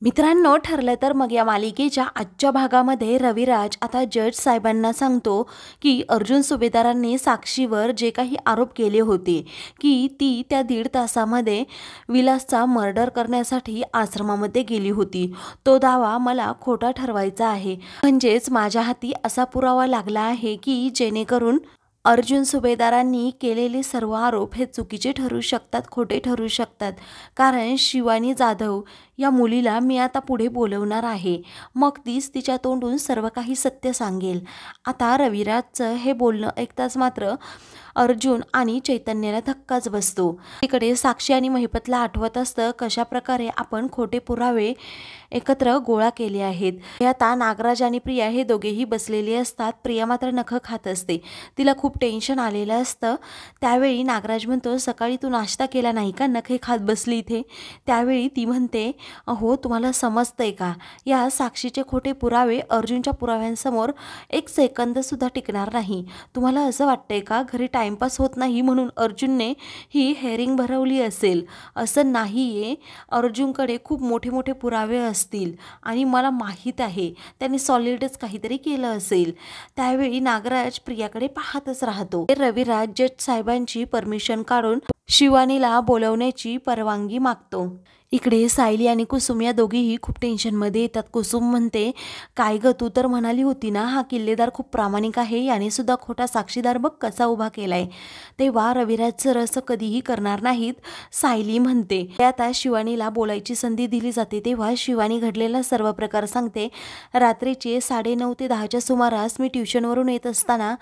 मित्रांनो, ठरलं तर मग या मालिकेच्या आजच्या भागामध्ये रविराज आता जज साहेबांना सांगतो की अर्जुन सुभेदारांनी साक्षीवर जे काही आरोप केले होते की ती त्या 1.5 तासामध्ये विलासचा मर्डर करण्यासाठी आश्रमामध्ये गेली होती, तो दावा मला खोटा ठरवायचा आहे. म्हणजेच माझ्या हाती असा पुरावा लागला आहे की जेणेकरून अर्जुन सुभेदारांनी केलेले सर्व आरोप हे चुकीचे ठरू शकतात, खोटे ठरू शकतात. कारण शिवानी जाधव या मुलीला मी आता पुढे बोलवणार आहे, मग तीच तिच्या तोंडून सर्व काही सत्य सांगेल. आता रविराजचं हे बोलणं ऐकताच मात्र अर्जुन आणि चैतन्याला धक्काच बसतो. इकडे साक्षी आणि महिपतला आठवत असतं कशा प्रकारे आपण खोटे पुरावे एकत्र गोळा केले आहेत. हे आता नागराज आणि प्रिया हे दोघेही बसलेले असतात. प्रिया मात्र नखं खात असते, तिला खूप टेन्शन आलेलं असतं. त्यावेळी नागराज म्हणतो, सकाळी तू नाश्ता केला नाही का, नखे खात बसली इथे. त्यावेळी ती म्हणते, अहो तुम्हाला समजतंय का, या साक्षीचे खोटे पुरावे अर्जुनच्या पुराव्यांसमोर 1 सेकंदसुद्धा टिकणार नाही. तुम्हाला असं वाटतंय का घरी टाइमपास होत नाही म्हणून अर्जुनने ही हेअरिंग भरवली असेल? असं नाही आहे. अर्जुनकडे खूप मोठे मोठे पुरावे असतील आणि मला माहीत आहे त्याने सॉलिडच काहीतरी केलं असेल. त्यावेळी नागराज प्रियाकडे पाहतच राहतो. रविराज जज साहेबांची परमिशन काढून शिवानीला बोलवण्याची परवानगी मागतो. इकडे सायली आणि कुसुम या दोघीही खूप टेन्शनमध्ये येतात. कुसुम म्हणते, काय ग, तू तर म्हणाली होती ना हा किल्लेदार खूप प्रामाणिक आहे, याने सुद्धा खोटा साक्षीदार बघ कसा उभा केलाय. तेव्हा रविराज सर असं कधीही करणार नाहीत, सायली म्हणते. आता शिवानीला बोलायची संधी दिली जाते. तेव्हा शिवानी घडलेला सर्व प्रकार सांगते. रात्रीचे 9:30 ते 10च्या सुमारास मी ट्युशनवरून येत असताना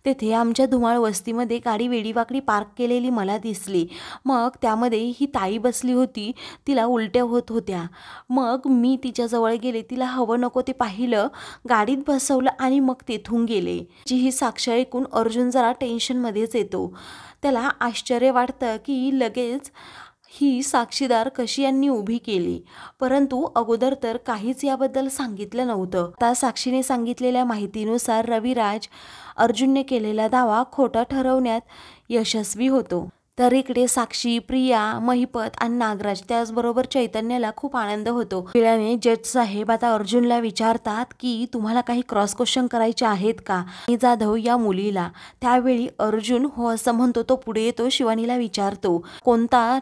तेथे आमच्या धुमाळ वस्तीमध्ये गाडी वेडीवाकडी पार्क केलेली मला दिसली. मग त्यामध्ये ही ताई बसली होती, तिला उलट्या होत होत्या. मग मी तिच्याजवळ गेले, तिला हवं नको ते पाहिलं, गाडीत बसवलं आणि मग तेथून गेले. जी ही साक्ष ऐकून अर्जुन जरा टेन्शनमध्येच येतो. त्याला आश्चर्य वाटतं की लगेच ही साक्षीदार कशी यांनी उभी केली, परंतु अगोदर तर काहीच याबद्दल सांगितलं नव्हतं. आता साक्षीने सांगितलेल्या माहितीनुसार रविराज अर्जुनने केलेला दावा खोटा ठरवण्यात यशस्वी होतो. तर इकडे साक्षी, प्रिया, महिपत आणि नागराज त्याचबरोबर चैतन्याला खूप आनंद होतो. वेळाने जज साहेब आता अर्जुनला विचारतात की तुम्हाला काही क्रॉस क्वेश्चन करायचे आहेत का जाधव या मुलीला. त्यावेळी अर्जुन हो असं म्हणतो. तो पुढे येतो, शिवानीला विचारतो, कोणता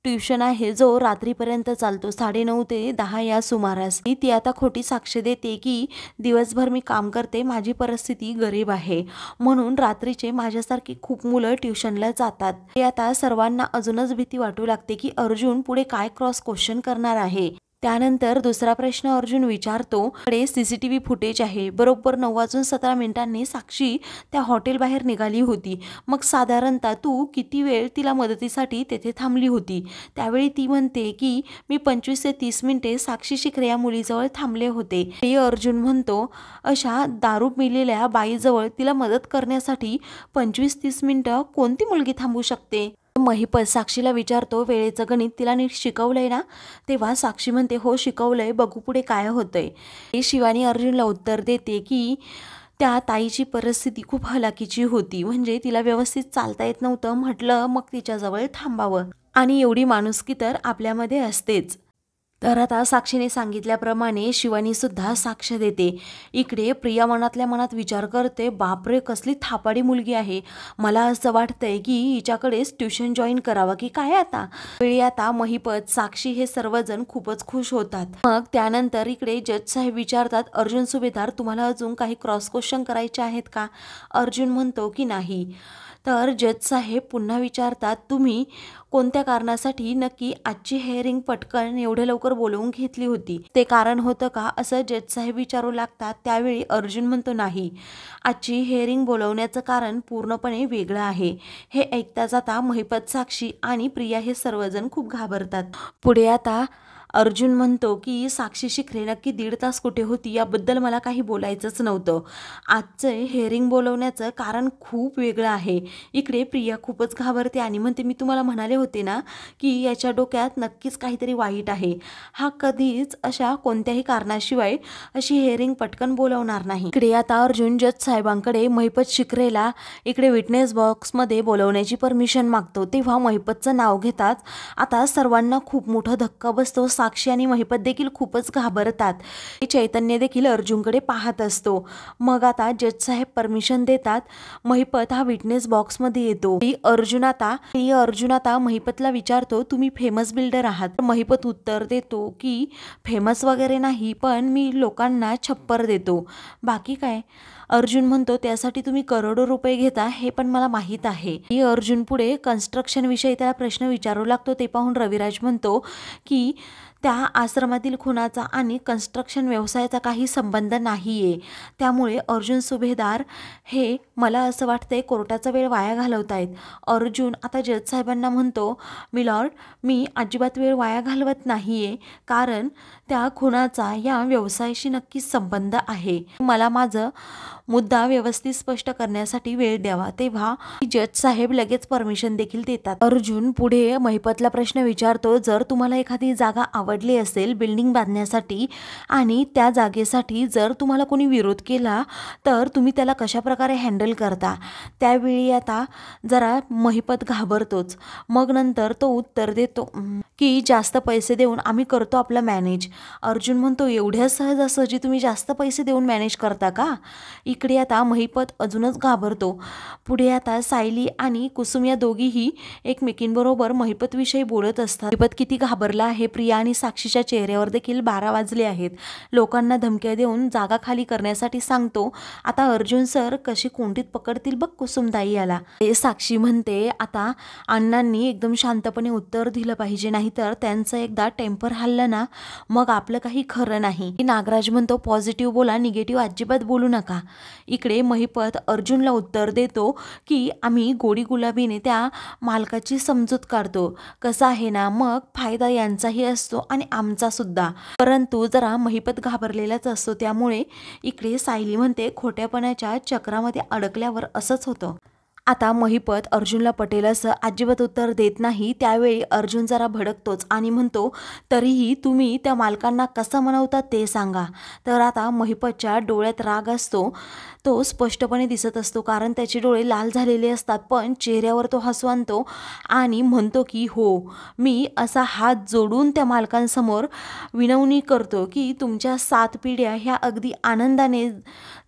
ट्युशन आहे जो रात्रीपर्यंत चालतो 9:30 ते 10 या सुमारास. ती आता खोटी साक्ष देते की दिवसभर मी काम करते, माझी परिस्थिती गरीब आहे म्हणून रात्रीचे माझ्यासारखी खूप मुलं ट्युशनला जातात. हे आता सर्वांना अजूनच भीती वाटू लागते की अर्जुन पुढे काय क्रॉस क्वेश्चन करणार आहे. त्यानंतर दुसरा प्रश्न अर्जुन विचारतो, कडे CCTV फुटेज आहे. बरोबर 9:17 साक्षी त्या हॉटेल बाहेर निघाली होती. मग साधारणतः तू किती वेळ तिला मदतीसाठी तेथे थांबली होती? त्यावेळी ती म्हणते की मी 25 ते 30 मिनिटे साक्षी शिखरे या मुलीजवळ थांबले होते. हे अर्जुन म्हणतो, अशा दारू पिलेल्या बाईजवळ तिला मदत करण्यासाठी 25-30 मिनिटं कोणती मुलगी थांबू शकते? महिपत साक्षीला विचारतो, वेळेचं गणित तिला नीट शिकवलंय ना? तेव्हा साक्षी म्हणते, हो शिकवलंय, बघू पुढे काय होतंय. हे शिवानी अर्जुनला उत्तर देते की त्या ताईची परिस्थिती खूप हलाखीची होती, म्हणजे तिला व्यवस्थित चालता येत नव्हतं. म्हटलं मग तिच्याजवळ थांबावं आणि एवढी माणुसकी तर आपल्यामध्ये असतेच. तर आता साक्षीने सांगितल्याप्रमाणे शिवानी सुद्धा साक्ष देते. इकडे प्रिया मनातल्या मनात विचार करते, बापरे कसली थापाडी मुलगी आहे, मला असं वाटतंय की हिच्याकडेच ट्युशन जॉईन करावं की काय. आता वेळी आता महिपत, साक्षी हे सर्वजण खूपच खुश होतात. मग त्यानंतर इकडे जज साहेब विचारतात, अर्जुन सुभेदार तुम्हाला अजून काही क्रॉस क्वेश्चन करायचे आहेत का? अर्जुन म्हणतो की नाही. तर जज साहेब पुन्हा विचारतात, तुम्ही कोणत्या कारणासाठी नक्की आजची हेअरिंग पटकन एवढ्या लवकर बोलवून घेतली होती? ते कारण होतं का असं जज साहेब विचारू लागतात. त्यावेळी अर्जुन म्हणतो, नाही, आजची हेअरिंग बोलवण्याचं कारण पूर्णपणे वेगळं आहे. हे ऐकता जाता महिपत, साक्षी आणि प्रिया हे सर्वजण खूप घाबरतात. पुढे आता अर्जुन म्हणतो की साक्षी शिखरे नक्की 1.5 तास कुठे होती याबद्दल मला काही बोलायचंच नव्हतं. आजचं हेअरिंग बोलवण्याचं कारण खूप वेगळं आहे. इकडे प्रिया खूपच घाबरते आणि म्हणते, मी तुम्हाला म्हणाले होते ना की याच्या डोक्यात नक्कीच काहीतरी वाईट आहे. हा कधीच अशा कोणत्याही कारणाशिवाय अशी हेअरिंग पटकन बोलवणार नाही. इकडे आता अर्जुन जज साहेबांकडे महिपत शिखरेला इकडे विटनेस बॉक्समध्ये बोलवण्याची परमिशन मागतो. तेव्हा महिपतचं नाव घेताच आता सर्वांना खूप मोठा धक्का बसतो. साक्षी आणि महिपत देखील खूपच घाबरतात. चैतन्य देखील अर्जुनकडे पाहत असतो. मग आता जज साहेब परमिशन देतात. महिपत हा विटनेस बॉक्समध्ये येतो. अर्जुन आता महिपतला विचारतो, तुम्ही फेमस बिल्डर आहात? महिपत उत्तर देतो की फेमस वगैरे नाही, पण मी लोकांना छप्पर देतो. बाकी काय? अर्जुन म्हणतो, त्यासाठी तुम्ही करोडो रुपये घेता हे पण मला माहीत आहे. अर्जुन पुढे कन्स्ट्रक्शन विषयी त्याला प्रश्न विचारू लागतो. ते पाहून रविराज म्हणतो की त्या आश्रमातील खुनाचा आणि कन्स्ट्रक्शन व्यवसायाचा काही संबंध नाहीये. त्यामुळे अर्जुन सुभेदार हे मला असं वाटतंय कोर्टाचा वेळ वाया घालवतायत. अर्जुन आता जज साहेबांना म्हणतो, मिलॉर्ड, मी अजिबात वेळ वाया घालवत नाहीये, कारण त्या खुनाचा या व्यवसायाशी नक्कीच संबंध आहे. मला माझं मुद्दा व्यवस्थित स्पष्ट करण्यासाठी वेळ द्यावा. तेव्हा जज साहेब लगेच परमिशन देखील देतात. अर्जुन पुढे महिपतला प्रश्न विचारतो, जर तुम्हाला एखादी जागा आवडली असेल बिल्डिंग बांधण्यासाठी आणि त्या जागेसाठी जर तुम्हाला कोणी विरोध केला तर तुम्ही त्याला कशा प्रकारे हँडल करता? त्यावेळी आता जरा महिपत घाबरतोच. मग नंतर तो उत्तर देतो की जास्त पैसे देऊन आम्ही करतो आपलं मॅनेज. अर्जुन म्हणतो, एवढ्या सहजासहजी तुम्ही जास्त पैसे देऊन मॅनेज करता का? इकडे आता महिपत अजूनच घाबरतो. पुढे आता सायली आणि कुसुम या दोघीही एकमेकींबरोबर महिपतविषयी बोलत असतात. महिपत किती घाबरला आहे. प्रिया आणि साक्षीच्या चेहऱ्यावर देखील 12 वाजले आहेत. लोकांना धमक्या देऊन जागा खाली करण्यासाठी सांगतो. आता अर्जुन सर कशी कोंडीत पकडतील बघ कुसुमताई याला. साक्षी म्हणते, आता अण्णांनी एकदम शांतपणे उत्तर दिलं पाहिजे, नाहीतर त्यांचं एकदा टेम्पर हल्लं ना मग आपलं काही खरं नाही. नागराज म्हणतो, पॉझिटिव्ह बोला, निगेटिव्ह अजिबात बोलू नका. इकडे महिपत अर्जुनला उत्तर देतो की आम्ही गोडी गुलाबीने त्या मालकाची समजूत काढतो. कसं आहे ना, मग फायदा यांचाही असतो आणि आमचा सुद्धा. परंतु जरा महिपत घाबरलेलाच असतो. त्यामुळे इकडे सायली म्हणते, खोट्यापणाच्या चक्रामध्ये अडकल्यावर असंच होतं. आता महिपत अर्जुनला पटेल असं अजिबात उत्तर देत नाही. त्यावेळी अर्जुन जरा भडकतोच आणि म्हणतो, तरीही तुम्ही त्या मालकांना कसं मनवतात ते सांगा. तर आता महिपतच्या डोळ्यात राग असतो, तो स्पष्टपणे दिसत असतो, कारण त्याचे डोळे लाल झालेले असतात. पण चेहऱ्यावर तो हसू आणतो आणि म्हणतो की हो, मी असा हात जोडून त्या मालकांसमोर विनवणी करतो की तुमच्या 7 पिढ्या ह्या अगदी आनंदाने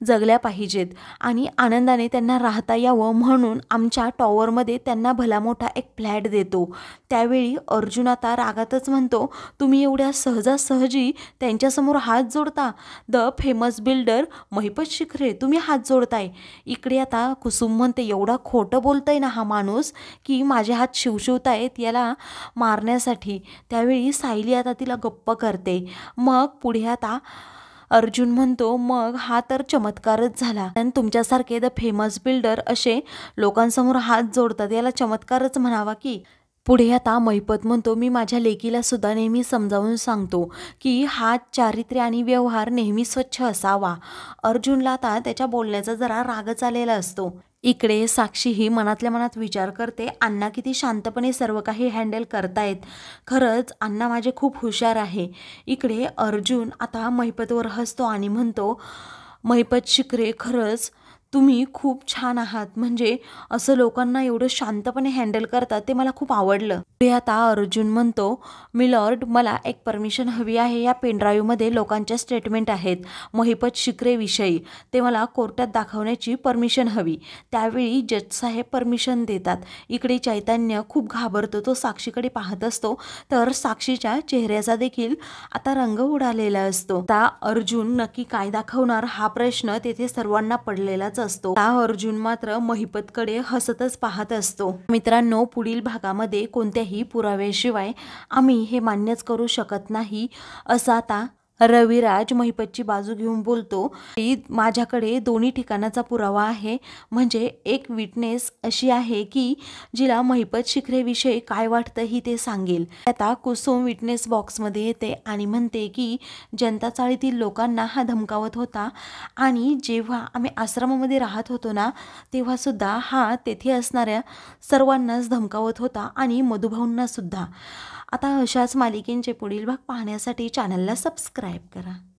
जगल्या पाहिजेत आणि आनंदाने त्यांना राहता यावं, म्हणून आमच्या टॉवरमध्ये त्यांना भला मोठा एक फ्लॅट देतो. त्यावेळी अर्जुन आता रागातच म्हणतो, तुम्ही एवढ्या सहजासहजी त्यांच्यासमोर हात जोडता? द फेमस बिल्डर महिपत शिखरे तुम्ही हात जोडताय? इकडे आता कुसुम म्हणते, एवढा खोटं बोलतोय ना हा माणूस की माझे हात शिवशिवतायत याला मारण्यासाठी. त्यावेळी सायली आता तिला गप्प करते. मग पुढे आता अर्जुन म्हणतो, मग हा तर चमत्कारच झाला. आणि तुमच्यासारखे द फेमस बिल्डर असे लोकांसमोर हात जोडतात, याला चमत्कारच म्हणावा की. पुढे आता महिपत म्हणतो, मी माझ्या लेकीला सुद्धा नेहमी समजावून सांगतो की हा चारित्र्य आणि व्यवहार नेहमी स्वच्छ असावा. अर्जुनला आता त्याच्या बोलण्याचा जरा रागच आलेला असतो. इकडे साक्षी ही मनातल्या मनात विचार करते, अण्णा किती शांतपणे सर्व काही हँडल करतायत. खरंच अण्णा माझे खूप हुशार आहे. इकडे अर्जुन आता महिपतवर हसतो आणि म्हणतो, महिपत शिखरे खरंच तुम्ही खूप छान आहात. म्हणजे असं लोकांना एवढं शांतपणे हँडल करतात ते मला खूप आवडलं. पुढे आता अर्जुन म्हणतो, मिलॉर्ड, मला एक परमिशन हवी आहे. या पेनड्राईव्हमध्ये लोकांच्या स्टेटमेंट आहेत महिपत शिखरे विषयी, ते मला कोर्टात दाखवण्याची परमिशन हवी. त्यावेळी जज साहेब परमिशन देतात. इकडे चैतन्य खूप घाबरतो. तो साक्षीकडे पाहत असतो, तर साक्षीच्या चेहऱ्याचा देखील आता रंग उडालेला असतो. आता अर्जुन नक्की काय दाखवणार हा प्रश्न तेथे सर्वांना पडलेलाच असतो. अर्जुन मात्र महिपतकडे हसतच पाहत असतो. मित्रांनो, पुढील भागामध्ये कोणत्याही पुराव्याशिवाय आम्ही हे मान्यच करू शकत नाही असं आता रविराज महिपतची बाजू घेऊन बोलतो की माझ्याकडे दोन्ही ठिकाणाचा पुरावा आहे. म्हणजे एक विटनेस अशी आहे की जिला महिपत शिखरेविषयी काय वाटतं ही ते सांगेल. आता कुसुम विटनेस बॉक्समध्ये येते आणि म्हणते की जनता चाळीतील लोकांना हा धमकावत होता आणि जेव्हा आम्ही आश्रमामध्ये राहत होतो ना तेव्हा सुद्धा हा तेथे असणाऱ्या सर्वांनाच धमकावत होता आणि मधुभाऊंना सुद्धा. आता अशाच मालिकेंचे पुढील भाग पाहण्यासाठी चॅनलला सबस्क्राईब करा.